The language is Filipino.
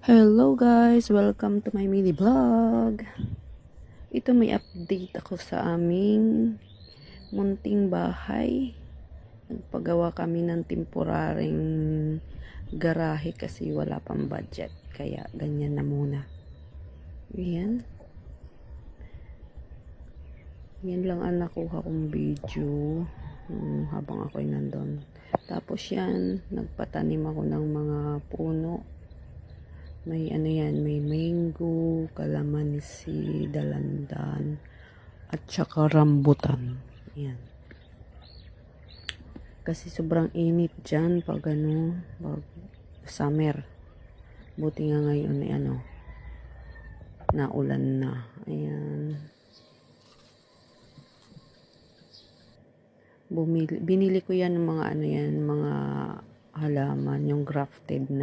Hello guys! Welcome to my mini vlog. Ito may update ako sa aming munting bahay. Nagpagawa kami ng temporaring garahe kasi wala pang budget. Kaya ganyan na muna. Ayan. Yan lang ang nakuha kong video habang ako'y nandun. Tapos yan, nagpatanim ako ng mga puno. May ano yan, may mango, kalamansi, dalandan, at saka rambutan. Yan. Kasi sobrang init dyan pag ano, pag summer. Buti nga ngayon ay ano, naulan na. Ayan. Binili ko yan ng mga ano yan, mga halaman, yung grafted na